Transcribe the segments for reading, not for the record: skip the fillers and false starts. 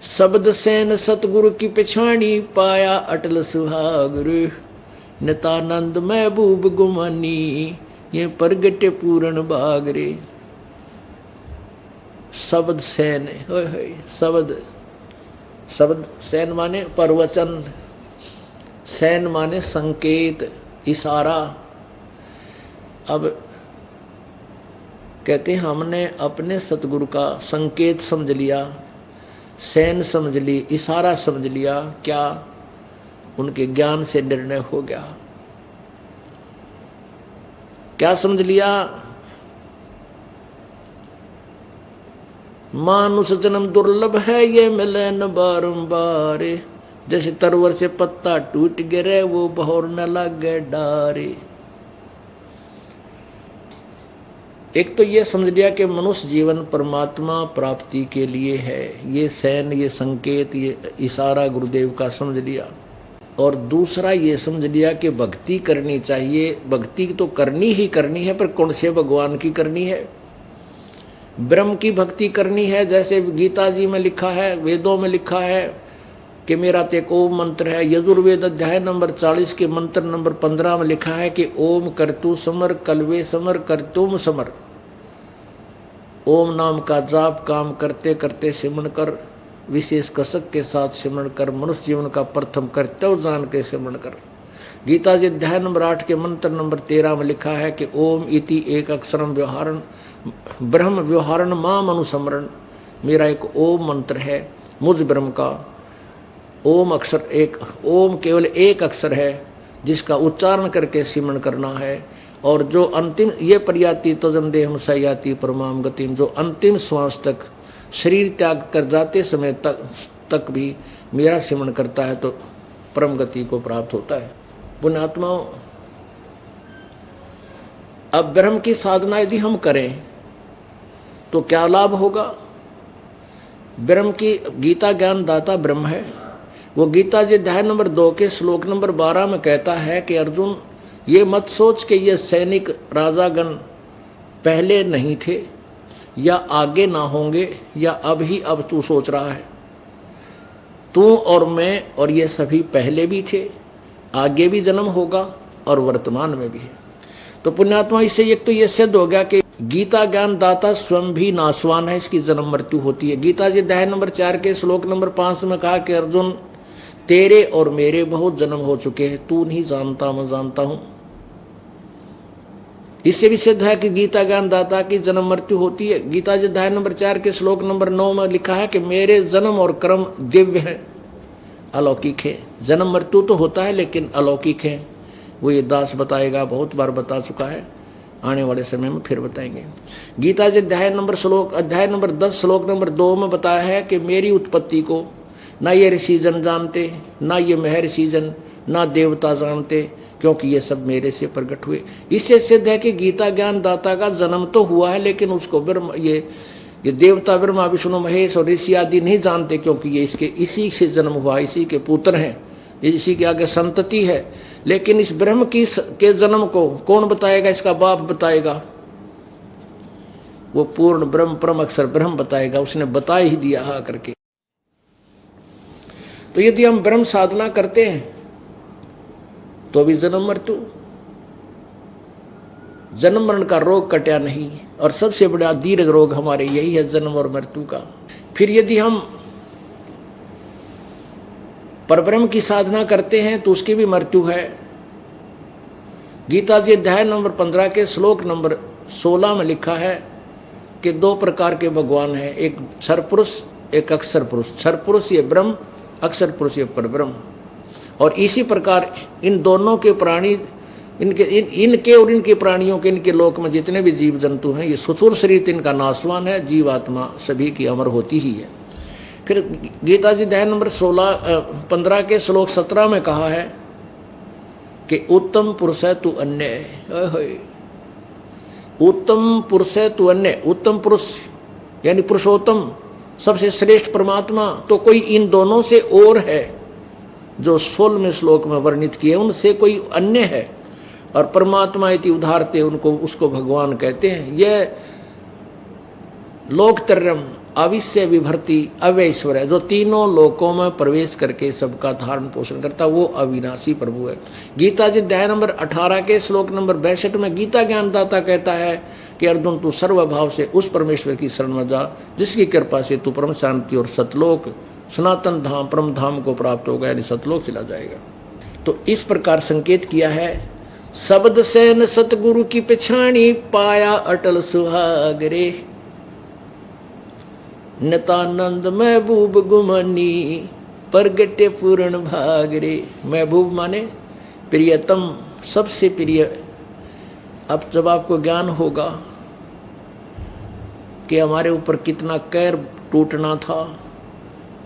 शब्द सैन सतगुरु की पिछाणी पाया अटल सुहागुरु नितानंद महबूब गुमानी ये प्रगटे पूर्ण बागरे। शब्द सैन शब्द शब्द सैन माने प्रवचन, सैन माने संकेत इशारा। अब कहते हैं हमने अपने सतगुरु का संकेत समझ लिया, सैन समझ ली, इशारा समझ लिया, क्या उनके ज्ञान से निर्णय हो गया। क्या समझ लिया? मानुष जन्म दुर्लभ है ये मिले न बारंबार, जैसे तरवर से पत्ता टूट गिरे वो बहोर न लगे डारे। एक तो ये समझ लिया कि मनुष्य जीवन परमात्मा प्राप्ति के लिए है, ये सैन, ये संकेत, ये इशारा गुरुदेव का समझ लिया। और दूसरा ये समझ लिया कि भक्ति करनी चाहिए। भक्ति तो करनी ही करनी है, पर कौन से भगवान की करनी है? ब्रह्म की भक्ति करनी है। जैसे गीता जी में लिखा है, वेदों में लिखा है कि मेरा तो एक ओम मंत्र है। यजुर्वेद अध्याय नंबर 40 के मंत्र नंबर 15 में लिखा है कि ओम करतु समर कलवे समर करतुम समर। ओम नाम का जाप काम करते करते सिमरण कर, विशेष कसक के साथ सिमरण कर, मनुष्य जीवन का प्रथम कर्तव्य जान के सिमरण कर। गीता जी अध्याय नंबर 8 के मंत्र नंबर 13 में लिखा है कि ओम इति एक अक्षरम व्यवहारण ब्रह्म व्यवहारण माम अनुसमरण। मेरा एक ओम मंत्र है, मुझ ब्रह्म का ओम अक्षर, एक ओम केवल एक अक्षर है जिसका उच्चारण करके सिमरण करना है। और जो अंतिम ये पर्याति तजम देहम सयाति परमाम गतिम, जो अंतिम श्वास तक शरीर त्याग कर जाते समय तक भी मेरा सिमरण करता है तो परम गति को प्राप्त होता है। पुण्यात्माओं, अब ब्रह्म की साधना यदि हम करें तो क्या लाभ होगा? ब्रह्म की गीता ज्ञान दाता ब्रह्म है। वो गीता जी अध्याय नंबर 2 के श्लोक नंबर 12 में कहता है कि अर्जुन, ये मत सोच के ये सैनिक राजागण पहले नहीं थे या आगे ना होंगे या अब तू सोच रहा है। तू और मैं और ये सभी पहले भी थे, आगे भी जन्म होगा और वर्तमान में भी है। तो पुण्यात्मा, इससे एक तो ये सिद्ध हो गया कि गीता ज्ञान दाता स्वयं भी नासवान है, इसकी जन्म मृत्यु होती है। गीता जी अध्याय नंबर 4 के श्लोक नंबर 5 में कहा कि अर्जुन, तेरे और मेरे बहुत जन्म हो चुके हैं, तू नहीं जानता मैं जानता हूं। इससे भी सिद्ध है कि गीता ज्ञान दाता की जन्म मृत्यु होती है। गीता जी अध्याय नंबर 4 के श्लोक नंबर 9 में लिखा है कि मेरे जन्म और कर्म दिव्य हैं, अलौकिक है। जन्म मृत्यु तो होता है लेकिन अलौकिक है। वो ये दास बताएगा, बहुत बार बता चुका है, आने वाले समय में फिर बताएंगे। गीता जी अध्याय नंबर 10 श्लोक नंबर 2 में बताया है कि मेरी उत्पत्ति को ना ये ऋषिजन जानते, ना ये महर्षिजन, ना देवता जानते, क्योंकि ये सब मेरे से प्रकट हुए। इससे सिद्ध है कि गीता ज्ञान दाता का जन्म तो हुआ है लेकिन उसको ब्रह्म ये देवता ब्रह्मा विष्णु महेश और ऋषि आदि नहीं जानते, क्योंकि ये इसी से जन्म हुआ, इसी के पुत्र हैं, इसी के आगे संतति है। लेकिन इस ब्रह्म के जन्म को कौन बताएगा? इसका बाप बताएगा, वो पूर्ण ब्रह्म परम अक्षर ब्रह्म बताएगा। उसने बता ही दिया हा करके। तो यदि हम ब्रह्म साधना करते हैं तो भी जन्म मृत्यु, जन्म मरण का रोग कटा नहीं, और सबसे बड़ा दीर्घ रोग हमारे यही है, जन्म और मृत्यु का। फिर यदि हम परब्रह्म की साधना करते हैं तो उसकी भी मृत्यु है। गीता जी अध्याय नंबर 15 के श्लोक नंबर 16 में लिखा है कि 2 प्रकार के भगवान हैं, एक क्षर पुरुष, एक अक्षर पुरुष। क्षर पुरुष ये ब्रह्म, अक्षर पुरुष ये परब्रह्म। और इसी प्रकार इन दोनों के प्राणी, इनके और इनके प्राणियों के, इनके लोक में जितने भी जीव जंतु हैं, ये सुथुर शरीर इनका नाशवान है, जीवात्मा सभी की अमर होती ही है। फिर गीता जी अध्याय नंबर 15 के श्लोक 17 में कहा है कि उत्तम पुरुष है तू अन्य, उत्तम पुरुष है तू अन्य। उत्तम पुरुष यानी पुरुषोत्तम, सबसे श्रेष्ठ परमात्मा तो कोई इन दोनों से और है, जो 16वें श्लोक में वर्णित किए, उनसे कोई अन्य है। और परमात्मा इति उदाहरते, उसको भगवान कहते हैं। यह लोकत्रयम अविश्य विभर्ति अवैश्वर्य, जो तीनों लोकों में प्रवेश करके सबका धारण पोषण करता, वो अविनाशी प्रभु है। गीता जी अध्याय नंबर 18 के श्लोक नंबर 62 में गीता ज्ञानदाता कहता है कि अर्जुन तू सर्वभाव से उस परमेश्वर की शरण में जा जिसकी कृपा से तू परम शांति और सतलोक सनातन धाम परम धाम को प्राप्त होगा, यानी सतलोक चला जाएगा। तो इस प्रकार संकेत किया है, शब्द सैन सतगुरु की पिछाणी पाया अटल सुहागरे, नितानंद महबूब गुमानी परगटे पूर्ण भागरे। महबूब माने प्रियतम, सबसे प्रिय। अब जब आपको ज्ञान होगा कि हमारे ऊपर कितना कैर टूटना था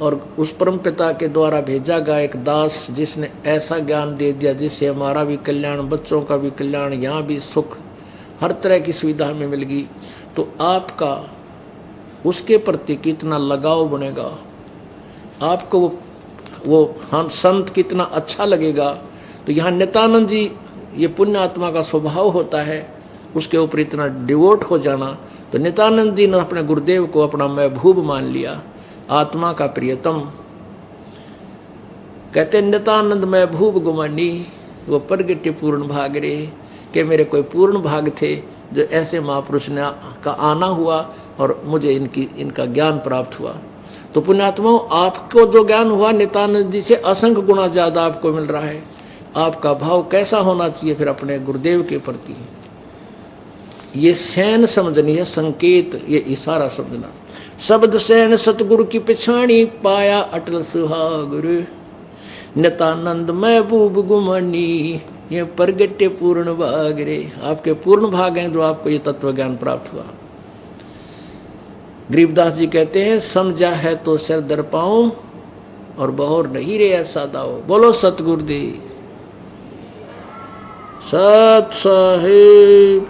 और उस परम पिता के द्वारा भेजा गया एक दास जिसने ऐसा ज्ञान दे दिया जिससे हमारा भी कल्याण, बच्चों का भी कल्याण, यहाँ भी सुख, हर तरह की सुविधा हमें मिल गई, तो आपका उसके प्रति कितना लगाव बनेगा, आपको वो हाँ संत कितना अच्छा लगेगा। तो यहाँ नित्यानंद जी, ये पुण्य आत्मा का स्वभाव होता है, उसके ऊपर इतना डिवोट हो जाना। तो नित्यानंद जी ने अपने गुरुदेव को अपना महबूब मान लिया, आत्मा का प्रियतम। कहते नित्यानंद महबूब गुमानी वो परगटे पूर्ण भाग रे, कि मेरे कोई पूर्ण भाग थे जो ऐसे महापुरुष ने का आना हुआ और मुझे इनका ज्ञान प्राप्त हुआ। तो पुण्यात्माओं, आपको जो ज्ञान हुआ नित्यानंद जी से असंख्य गुना ज्यादा आपको मिल रहा है। आपका भाव कैसा होना चाहिए फिर अपने गुरुदेव के प्रति, ये सैन समझनी है, संकेत, ये इशारा समझना। शब्द सैन सतगुरु की पिछाणी पाया अटल सुहागुरु, नित्यानंद महबूब गुमानी ये परगटे पूर्ण भाग रे। आपके पूर्ण भाग हैं जो आपको ये तत्व ज्ञान प्राप्त हुआ। गरीबदास जी कहते हैं, समझा है तो सिर दर पाऊं और बहुर नहीं रे ऐसा दाओ। बोलो सतगुरुदेव सत साहिब।